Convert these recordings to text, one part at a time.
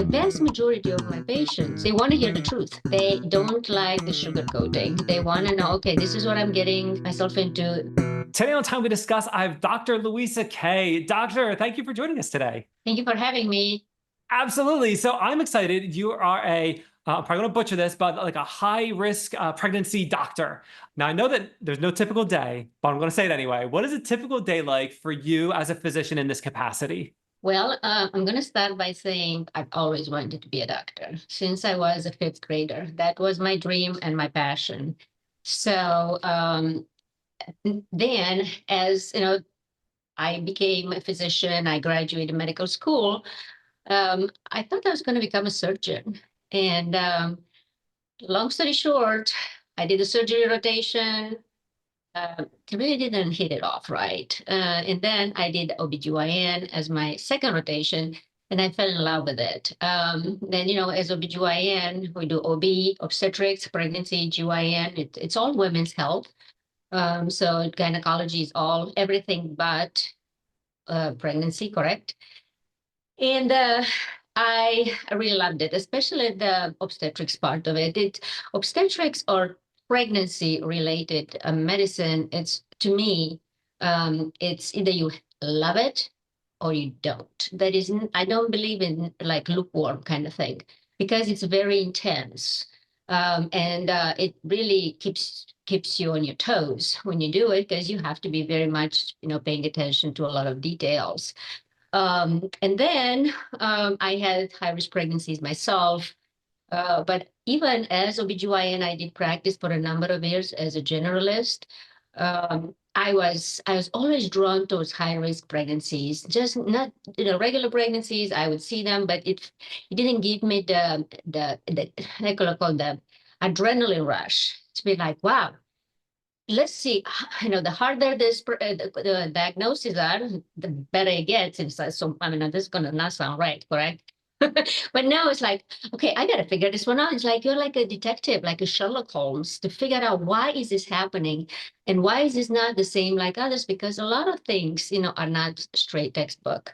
vast majority of my patients, they want to hear the truth. They don't like the sugarcoating. They want to know, okay, this is what I'm getting myself into. Today on Time We Discuss, I have Dr. Luisa K. Doctor, thank you for joining us today. Thank you for having me. Absolutely. So I'm excited. You are I'm probably going to butcher this, but like a high-risk pregnancy doctor. Now, I know that there's no typical day, but I'm going to say it anyway. What is a typical day like for you as a physician in this capacity? Well, I'm going to start by saying I've always wanted to be a doctor since I was a fifth grader. That was my dream and my passion. So then, as you know, I became a physician. I graduated medical school. I thought I was going to become a surgeon. And long story short, I did a surgery rotation. Really didn't hit it off right. And then I did OBGYN as my second rotation, and I fell in love with it. Then, as OBGYN, we do OB, obstetrics, pregnancy, GYN. It's all women's health. So gynecology is all everything but pregnancy, correct? And I really loved it, especially the obstetrics part of it. Obstetrics or pregnancy related medicine. It's to me, it's either you love it or you don't. That is, I don't believe in like lukewarm kind of thing because it's very intense, and it really keeps you on your toes when you do it because you have to be very much paying attention to a lot of details. And then I had high-risk pregnancies myself. But even as OBGYN, I did practice for a number of years as a generalist. I was always drawn towards high-risk pregnancies, just not regular pregnancies. I would see them, but it didn't give me the I call the adrenaline rush to be like, wow, let's see, the harder the diagnoses are, the better it gets. And so, I mean, this is going to not sound right, correct? But now it's like, okay, I got to figure this one out. It's like you're like a detective, like a Sherlock Holmes, to figure out why is this happening and why is this not the same like others? Because a lot of things, are not straight textbook.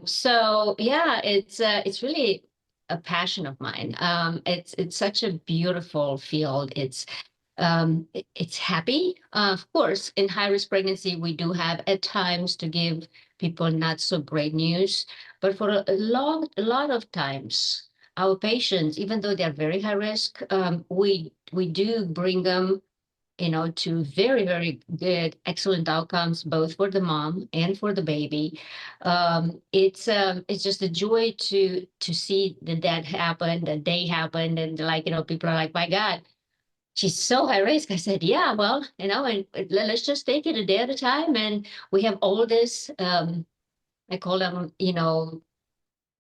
So yeah, it's really a passion of mine. It's such a beautiful field. It's happy. Of course, in high-risk pregnancy, we do have at times to give people not so great news, but for a lot of times, our patients, even though they're very high risk, we do bring them, to very, very good, excellent outcomes, both for the mom and for the baby. It's just a joy to see that happen, that day happen, and like, people are like, my God, she's so high risk. I said, yeah, well, and let's just take it a day at a time. And we have all this, I call them,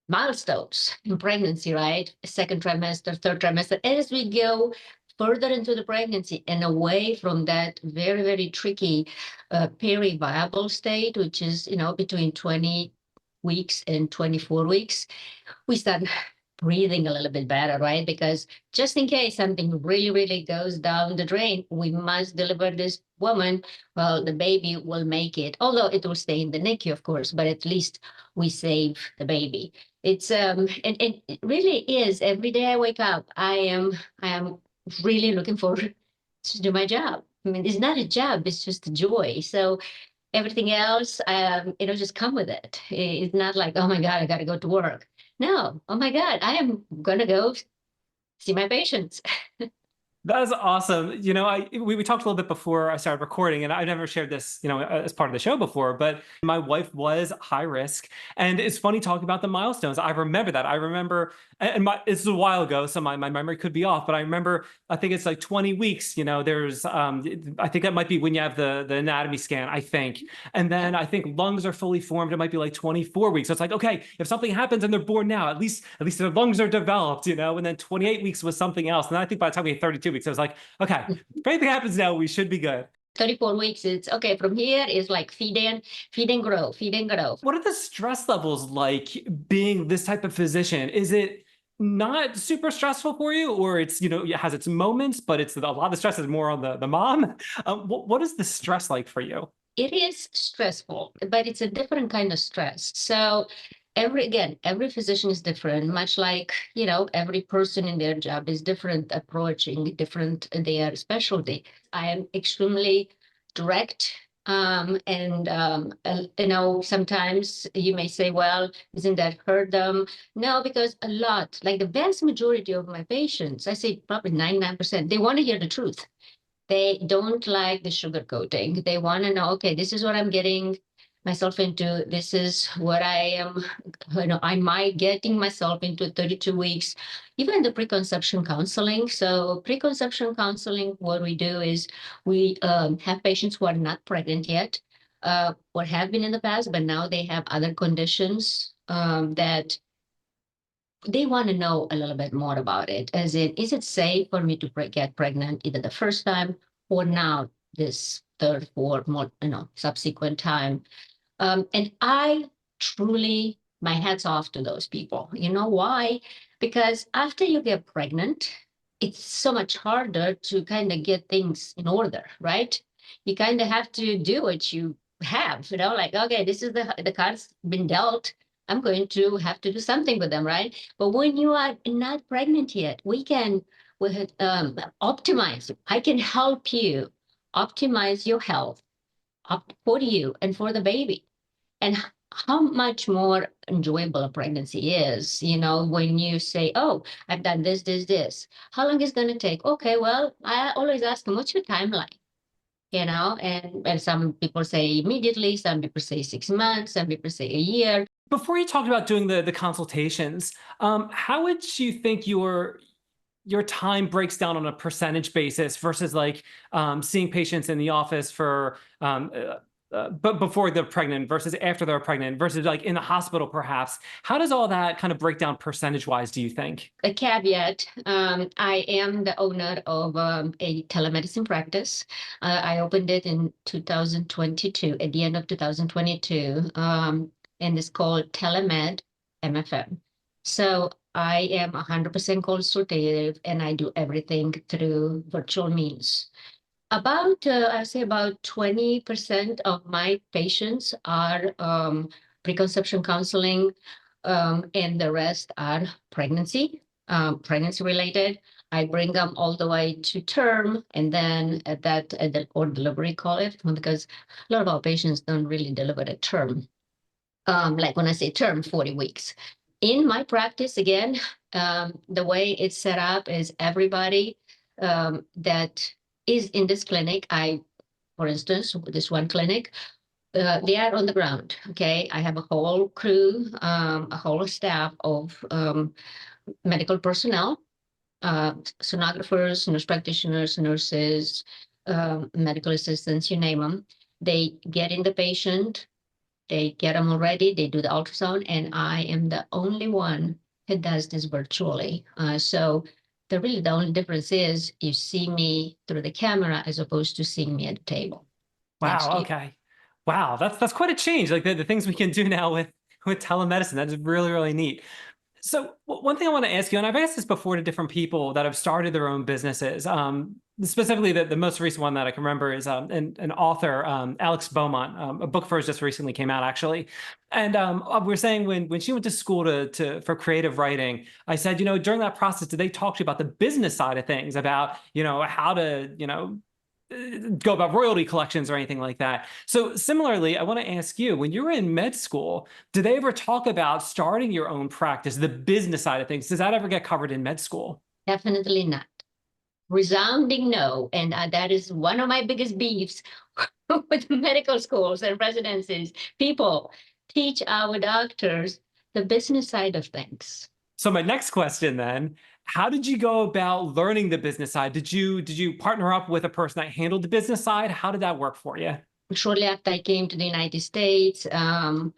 milestones in pregnancy, right? Second trimester, third trimester, as we go further into the pregnancy and away from that very, very tricky peri-viable state, which is, between 20 weeks and 24 weeks, we start breathing a little bit better, right? Because just in case something really, really goes down the drain, we must deliver this woman. Well, the baby will make it, although it will stay in the NICU, of course, but at least we save the baby. It's and it really is every day I wake up, I am really looking forward to do my job. I mean, it's not a job, it's just a joy. So everything else, just come with it. It's not like, oh my God, I got to go to work. No, oh my God, I am gonna go see my patients. That's awesome. We talked a little bit before I started recording, and I've never shared this, as part of the show before, but my wife was high risk. And it's funny talking about the milestones. I remember that. I remember, and this is a while ago, so my memory could be off, but I remember, I think it's like 20 weeks, there's, I think that might be when you have the anatomy scan, I think. And then I think lungs are fully formed. It might be like 24 weeks. So it's like, okay, if something happens and they're born now, at least their lungs are developed, and then 28 weeks was something else. And then I think by the time we hit 32 weeks, I was like, okay, if anything happens now, we should be good. 34 weeks, it's okay. From here is like feed and grow, feed and grow. What are the stress levels like being this type of physician? Is it not super stressful for you, or it's, it has its moments, but it's a lot of the stress is more on the mom? What is the stress like for you? It is stressful, but it's a different kind of stress. So Every physician is different, much like, every person in their job is different, approaching different their specialty. I am extremely direct. Sometimes you may say, well, isn't that hurt them? No, because a lot, like the vast majority of my patients, I say probably 99%, they want to hear the truth. They don't like the sugarcoating. They want to know, okay, this is what I'm getting myself into. This is what I am, I might getting myself into 32 weeks, even the preconception counseling. So preconception counseling, what we do is we have patients who are not pregnant yet, or have been in the past, but now they have other conditions that they want to know a little bit more about it. As in, is it safe for me to get pregnant either the first time or now this third, fourth, more, subsequent time? And I truly, my hat's off to those people. You know why? Because after you get pregnant, it's so much harder to kind of get things in order, right? You kind of have to do what you have, like, okay, this is the cards been dealt. I'm going to have to do something with them, right? But when you are not pregnant yet, we optimize. I can help you optimize your health for you and for the baby. And how much more enjoyable a pregnancy is, when you say, oh, I've done this. How long is it going to take? Okay, well, I always ask them, what's your timeline? And some people say immediately, some people say 6 months, some people say a year. Before you talked about doing the consultations, how would you think your time breaks down on a percentage basis versus like seeing patients in the office for but before they're pregnant versus after they're pregnant versus like in the hospital perhaps? How does all that kind of break down percentage wise, do you think? A caveat, I am the owner of a telemedicine practice. I opened it in 2022, at the end of 2022, and it's called Telemed MFM. So I am 100% consultative, and I do everything through virtual means. I say about 20% of my patients are preconception counseling, and the rest are pregnancy related. I bring them all the way to term, and then or delivery, call it, because a lot of our patients don't really deliver at term. Like when I say term, 40 weeks. In my practice, again, the way it's set up is everybody that is in this clinic, for instance, this one clinic, they are on the ground. Okay. I have a whole crew, a whole staff of medical personnel, sonographers, nurse practitioners, nurses, medical assistants, you name them. They get in the patient, they get them already, they do the ultrasound, and I am the only one who does this virtually. So the only difference is you see me through the camera as opposed to seeing me at the table next to Wow. you. Okay. Wow. That's quite a change. Like the things we can do now with telemedicine. That is really, really neat. So one thing I want to ask you, and I've asked this before to different people that have started their own businesses. Specifically, the most recent one that I can remember is an author, Alex Beaumont. A book for hers just recently came out, actually. And we were saying when she went to school for creative writing, I said, during that process, did they talk to you about the business side of things, about how to go about royalty collections or anything like that? So similarly, I want to ask you, when you were in med school, did they ever talk about starting your own practice, the business side of things? Does that ever get covered in med school? Definitely not. Resounding no. And that is one of my biggest beefs with medical schools and residencies. People teach our doctors the business side of things. So my next question then, how did you go about learning the business side? Did you partner up with a person that handled the business side? How did that work for you? Shortly after I came to the United States, a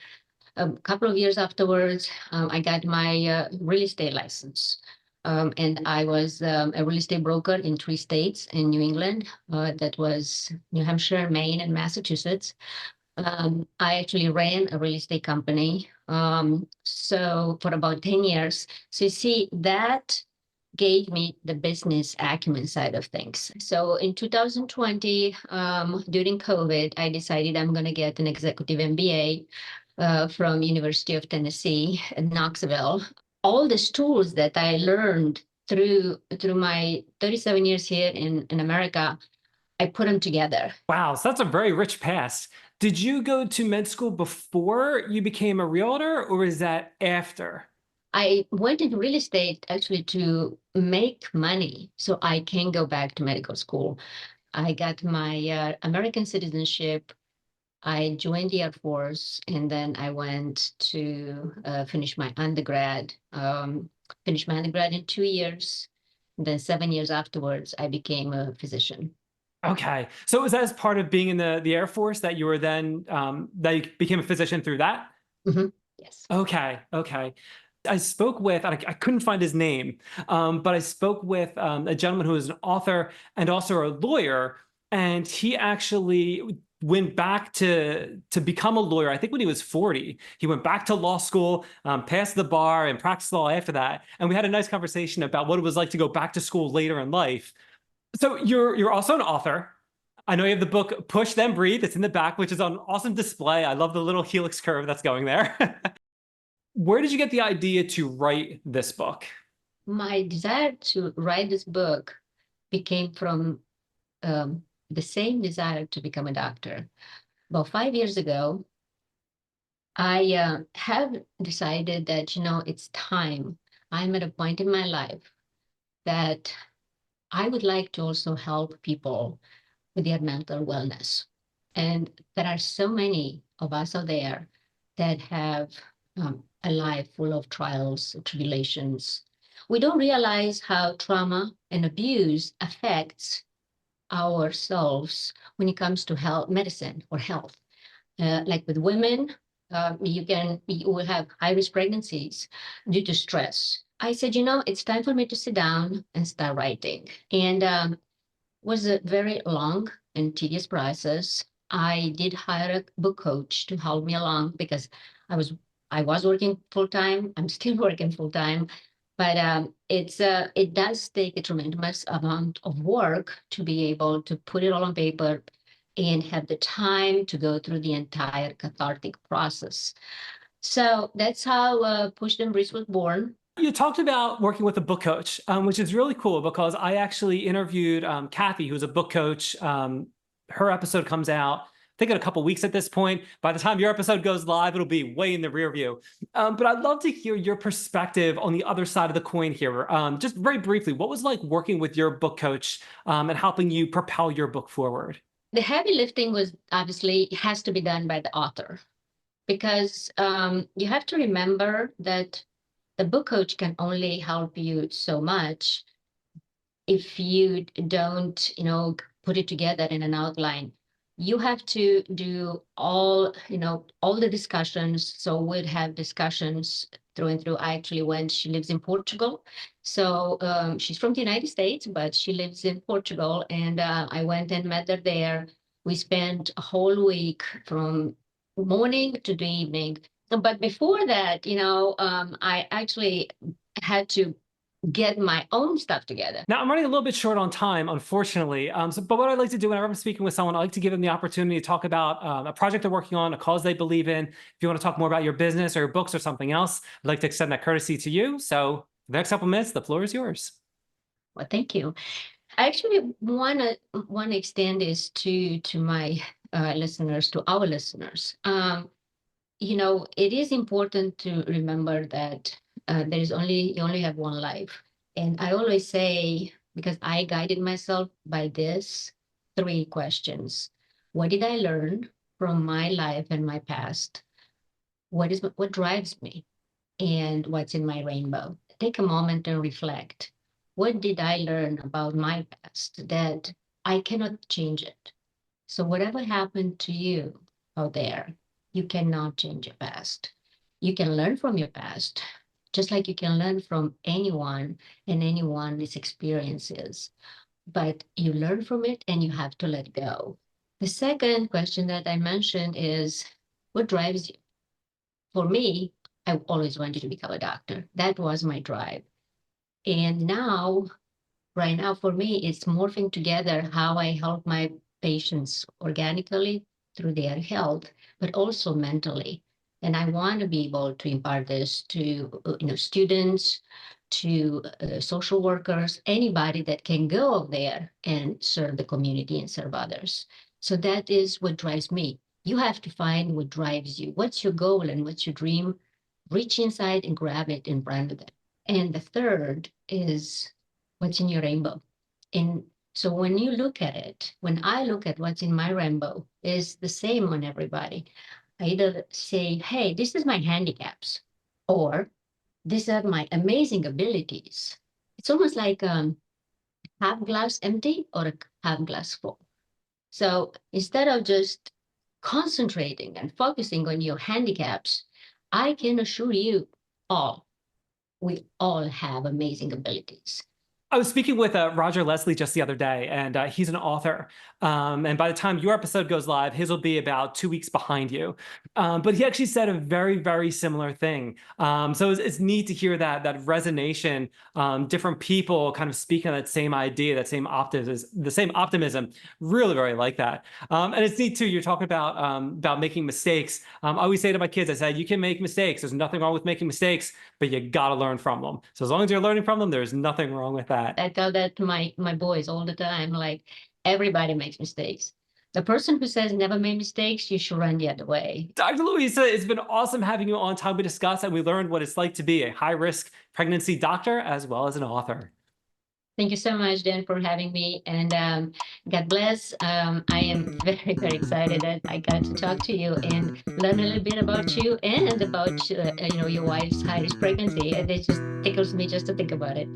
couple of years afterwards, I got my real estate license. And I was a real estate broker in 3 states in New England. That was New Hampshire, Maine, and Massachusetts. I actually ran a real estate company. So for about 10 years. So you see, that gave me the business acumen side of things. So in 2020, during COVID, I decided I'm going to get an executive MBA. from University of Tennessee in Knoxville. All the tools that I learned through my 37 years here in America, I put them together. Wow, so that's a very rich past. Did you go to med school before you became a realtor, or is that after? I went into real estate actually to make money so I can go back to medical school. I got my American citizenship. I joined the Air Force, and then I went to finish my undergrad. Finished my undergrad in 2 years. Then 7 years afterwards, I became a physician. Okay, so was that as part of being in the Air Force that you were then that you became a physician through that? Hmm. Yes. Okay, okay. I spoke with, and I couldn't find his name, but I spoke with a gentleman who is an author and also a lawyer, and he actually went back to become a lawyer. I think when he was 40, he went back to law school, passed the bar, and practiced law after that. And we had a nice conversation about what it was like to go back to school later in life. So you're also an author. I know you have the book Push Then Breathe. It's in the back, which is on awesome display. I love the little helix curve that's going there. Where did you get the idea to write this book? My desire to write this book became from the same desire to become a doctor. About 5 years ago, I have decided that, it's time. I'm at a point in my life that I would like to also help people with their mental wellness. And there are so many of us out there that have a life full of trials, tribulations. We don't realize how trauma and abuse affects ourselves when it comes to health, medicine or health. Like with women, you will have high risk pregnancies due to stress. I said, it's time for me to sit down and start writing. And was a very long and tedious process. I did hire a book coach to help me along because I was I was working full time. I'm still working full time, but it does take a tremendous amount of work to be able to put it all on paper and have the time to go through the entire cathartic process. So that's how Push Them Breeze was born. You talked about working with a book coach, which is really cool because I actually interviewed Kathy, who's a book coach. Her episode comes out, I think, in a couple weeks at this point. By the time your episode goes live, it'll be way in the rear view. But I'd love to hear your perspective on the other side of the coin here. Just very briefly, what was like working with your book coach and helping you propel your book forward? The heavy lifting was obviously has to be done by the author because you have to remember that the book coach can only help you so much if you don't, put it together in an outline. You have to do all the discussions. So we'd have discussions through and through. I actually went, she lives in Portugal. So she's from the United States, but she lives in Portugal. And I went and met her there. We spent a whole week from morning to the evening. But before that, I actually had to get my own stuff together. Now, I'm running a little bit short on time, unfortunately. But what I like to do whenever I'm speaking with someone, I like to give them the opportunity to talk about a project they're working on, a cause they believe in. If you want to talk more about your business or your books or something else, I'd like to extend that courtesy to you. So the next couple minutes, the floor is yours. Well, thank you. I actually want to extend this to my listeners, to our listeners. It is important to remember that you only have one life. And I always say, because I guided myself by this 3 questions. What did I learn from my life and my past? What drives me? And what's in my rainbow? Take a moment and reflect. What did I learn about my past that I cannot change it? So whatever happened to you out there, you cannot change your past. You can learn from your past, just like you can learn from anyone and anyone's experiences. But you learn from it and you have to let go. The second question that I mentioned is what drives you? For me, I always wanted to become a doctor. That was my drive. And right now, for me, it's morphing together how I help my patients organically through their health, but also mentally. And I want to be able to impart this to students, to social workers, anybody that can go out there and serve the community and serve others. So that is what drives me. You have to find what drives you. What's your goal and what's your dream? Reach inside and grab it and run with it. And the third is what's in your rainbow. And so when you look at it, when I look at what's in my rainbow, is the same on everybody. I either say, hey, this is my handicaps, or these are my amazing abilities. It's almost like half glass empty or a half glass full. So instead of just concentrating and focusing on your handicaps, I can assure you all, we all have amazing abilities. I was speaking with Roger Leslie just the other day, and he's an author. And by the time your episode goes live, his will be about 2 weeks behind you. But he actually said a very, very similar thing. So it's neat to hear that resonation, different people kind of speaking on that same idea, that same optimism, the same optimism. Really, very like that. And it's neat too. You're talking about making mistakes. I always say to my kids, I say, you can make mistakes. There's nothing wrong with making mistakes, but you got to learn from them. So as long as you're learning from them, there's nothing wrong with that. I tell that to my boys all the time. Like, everybody makes mistakes. The person who says never made mistakes, you should run the other way. Dr. Luisa, it's been awesome having you on Time We Discuss, and we learned what it's like to be a high-risk pregnancy doctor as well as an author. Thank you so much, Dan, for having me. And God bless. I am very, very excited that I got to talk to you and learn a little bit about you and about your wife's high-risk pregnancy. And it just tickles me just to think about it.